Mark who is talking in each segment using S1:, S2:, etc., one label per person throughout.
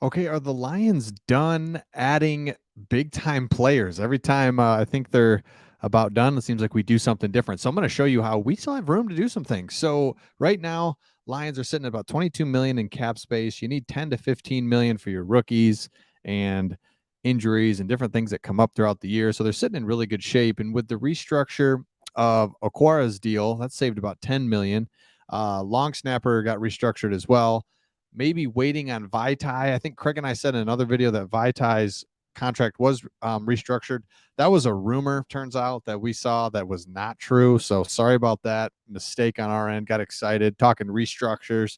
S1: Okay, are the Lions done adding big time players? Every time I think they're about done, it seems like we do something different. So I'm going to show you how we still have room to do some things. So right now, Lions are sitting at about 22 million in cap space. You need 10 to 15 million for your rookies and injuries and different things that come up throughout the year. So they're sitting in really good shape. And with the restructure of Aquara's deal, that saved about 10 million. Long snapper got restructured as well, maybe waiting on Vaitai. I think Craig and I said in another video that Vaitai's contract was restructured. That was a rumor, turns out, that we saw that was not true. So sorry about that mistake on our end. Got excited talking restructures.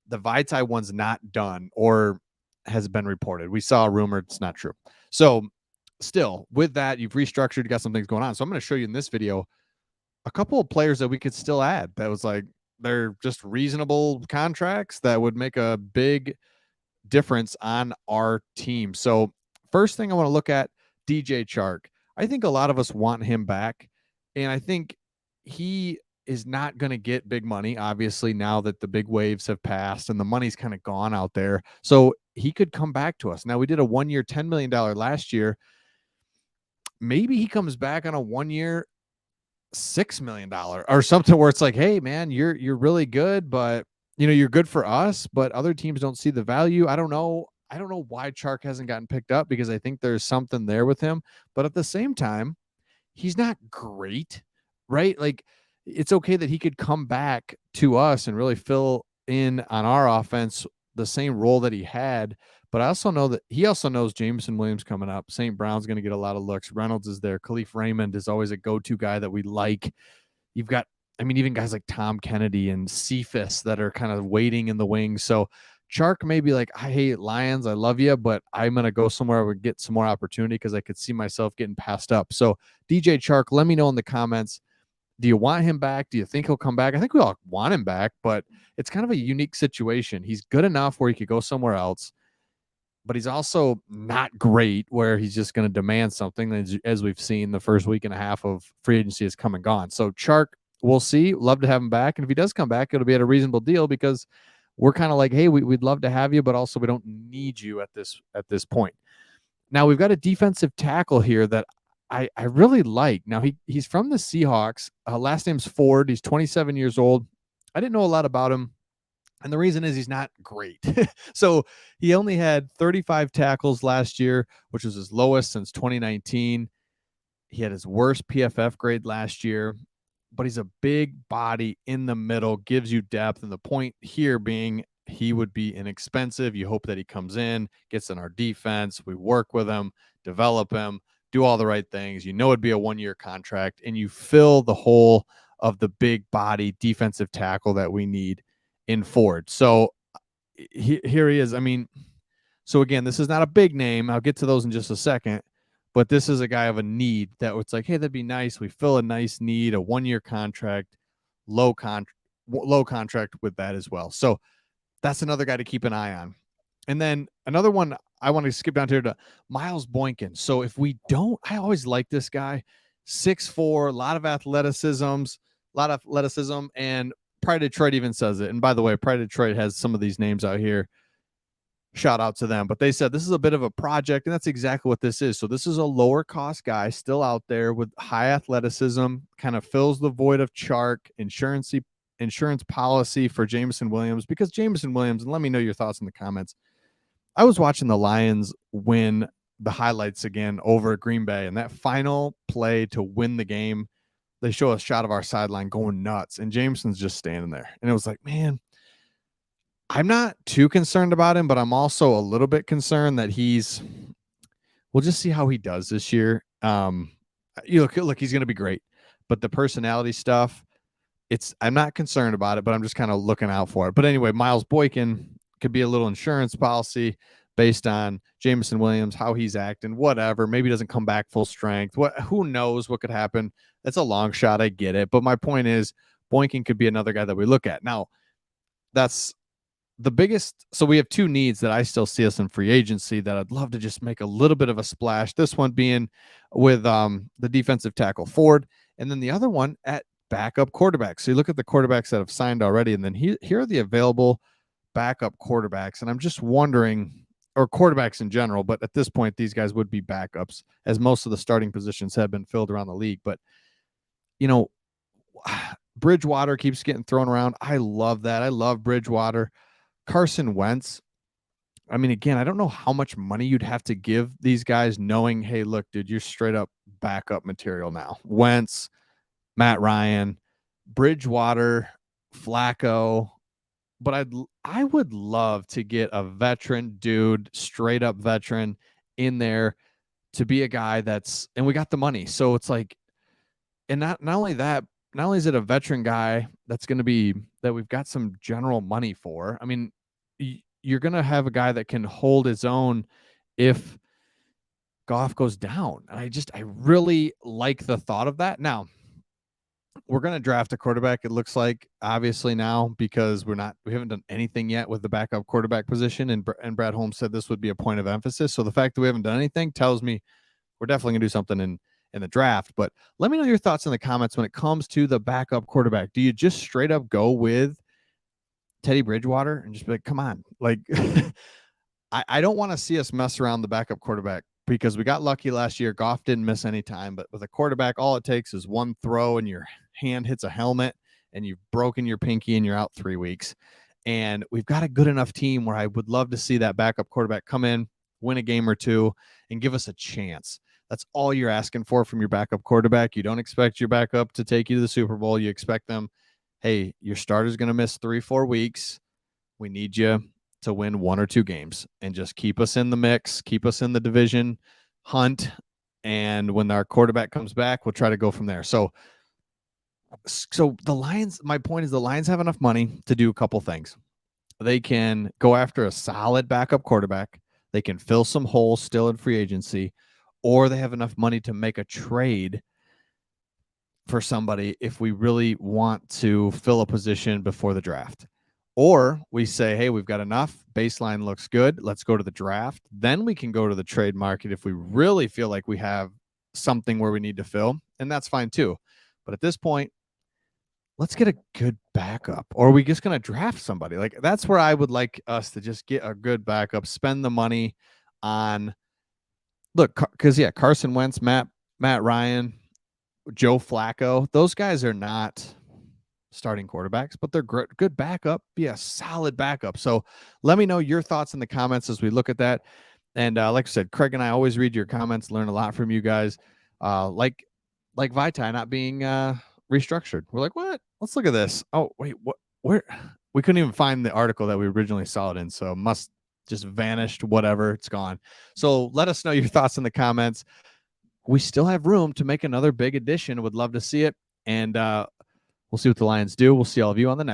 S1: The Vaitai one's not done or has been reported. We saw a rumor. It's not true. So still, with that, you've restructured, you got some things going on. So I'm going to show you in this video a couple of players that we could still add that was like they're just reasonable contracts that would make a big difference on our team. So, first thing I want to look at, DJ Chark. I think a lot of us want him back, and I think he is not going to get big money, obviously, now that the big waves have passed and the money's kind of gone out there. So, he could come back to us. Now, we did a 1 year, $10 million last year. Maybe he comes back on a 1 year, $6 million or something where it's like, hey man, you're really good, but you're good for us, but other teams don't see the value. I don't know why Chark hasn't gotten picked up, because I think there's something there with him, but at the same time, he's not great, right? Like, it's okay that he could come back to us and really fill in on our offense the same role that he had. But I also know that he also knows Jameson Williams coming up. St. Brown's going to get a lot of looks. Reynolds is there. Khalif Raymond is always a go-to guy that we like. You've got, I mean, even guys like Tom Kennedy and Cephas that are kind of waiting in the wings. So Chark may be like, I hate Lions, I love you, but I'm going to go somewhere I would get some more opportunity, because I could see myself getting passed up. So DJ Chark, let me know in the comments. Do you want him back? Do you think he'll come back? I think we all want him back, but it's kind of a unique situation. He's good enough where he could go somewhere else, but he's also not great where he's just going to demand something, as we've seen the first week and a half of free agency has come and gone. So Chark, we'll see. Love to have him back. And if he does come back, it'll be at a reasonable deal, because we're kind of like, hey, we'd love to have you, but also we don't need you at this point. Now we've got a defensive tackle here that I really like. Now he's from the Seahawks. Last name's Ford. He's 27 years old. I didn't know a lot about him, and the reason is he's not great. So he only had 35 tackles last year, which was his lowest since 2019. He had his worst PFF grade last year, but he's a big body in the middle, gives you depth. And the point here being, he would be inexpensive. You hope that he comes in, gets in our defense. We work with him, develop him, do all the right things. It'd be a 1 year contract, and you fill the hole of the big body defensive tackle that we need in Ford. So here he is. I mean, so again, this is not a big name. I'll get to those in just a second, but this is a guy of a need that it's like, hey, that'd be nice. We fill a nice need, a 1 year contract, low contract with that as well. So that's another guy to keep an eye on. And then another one I want to skip down here to Miles Boykin. So if we don't, I always like this guy, 6'4", a lot of athleticism, and Pride Detroit even says it. And by the way, Pride Detroit has some of these names out here. Shout out to them. But they said this is a bit of a project, and that's exactly what this is. So this is a lower cost guy still out there with high athleticism, kind of fills the void of Chark, insurance policy for Jameson Williams, because Jameson Williams, and let me know your thoughts in the comments. I was watching the Lions win the highlights again over Green Bay, and that final play to win the game, they show a shot of our sideline going nuts, and Jameson's just standing there. And it was like, man, I'm not too concerned about him, but I'm also a little bit concerned that we'll just see how he does this year. You look, he's going to be great, but the personality stuff, I'm not concerned about it, but I'm just kind of looking out for it. But anyway, Miles Boykin could be a little insurance policy based on Jameson Williams, how he's acting, whatever. Maybe he doesn't come back full strength. Who knows what could happen? That's a long shot. I get it. But my point is, Boykin could be another guy that we look at. Now, that's the biggest. So we have two needs that I still see us in free agency that I'd love to just make a little bit of a splash. This one being with the defensive tackle Ford, and then the other one at backup quarterbacks. So you look at the quarterbacks that have signed already, and then here are the available backup quarterbacks. And I'm just wondering, or quarterbacks in general. But at this point, these guys would be backups, as most of the starting positions have been filled around the league. But you know, Bridgewater keeps getting thrown around. I love that. I love Bridgewater. Carson Wentz. I mean, again, I don't know how much money you'd have to give these guys, knowing, hey, look, dude, you're straight up backup material now. Wentz, Matt Ryan, Bridgewater, Flacco. But I would love to get a veteran dude, straight up veteran in there to be a guy that's, and we got the money. So it's like, and not only that, not only is it a veteran guy that's going to be that we've got some general money for. I mean, you're going to have a guy that can hold his own if Goff goes down. And I really like the thought of that. Now, we're going to draft a quarterback, it looks like, obviously now, because we haven't done anything yet with the backup quarterback position. And Brad Holmes said this would be a point of emphasis. So the fact that we haven't done anything tells me we're definitely going to do something in the draft. But let me know your thoughts in the comments when it comes to the backup quarterback. Do you just straight up go with Teddy Bridgewater and just be like, come on? Like, I don't want to see us mess around the backup quarterback, because we got lucky last year. Goff didn't miss any time, but with a quarterback, all it takes is one throw and your hand hits a helmet and you've broken your pinky and you're out 3 weeks. And we've got a good enough team where I would love to see that backup quarterback come in, win a game or two, and give us a chance. That's all you're asking for from your backup quarterback. You don't expect your backup to take you to the Super Bowl. You expect them, hey, your starter's going to miss 3-4 weeks. We need you to win 1 or 2 games and just keep us in the mix, keep us in the division hunt. And when our quarterback comes back, we'll try to go from there. So the Lions, my point is, the Lions have enough money to do a couple things. They can go after a solid backup quarterback. They can fill some holes still in free agency, or they have enough money to make a trade for somebody if we really want to fill a position before the draft. Or we say, hey, we've got enough. Baseline looks good. Let's go to the draft. Then we can go to the trade market if we really feel like we have something where we need to fill. And that's fine too. But at this point, let's get a good backup. Or are we just going to draft somebody? Like, that's where I would like us to just get a good backup, spend the money on, look, because Carson Wentz, Matt Ryan, Joe Flacco, those guys are not starting quarterbacks, but they're good backup, be a solid backup. So let me know your thoughts in the comments as we look at that. And like I said, Craig and I always read your comments, learn a lot from you guys. Like Vitae not being restructured. We're like, what? Let's look at this. Oh, wait, what? Where? We couldn't even find the article that we originally saw it in, so must just vanished, whatever, it's gone. So let us know your thoughts in the comments. We still have room to make another big addition. Would love to see it. And we'll see what the Lions do. We'll see all of you on the next.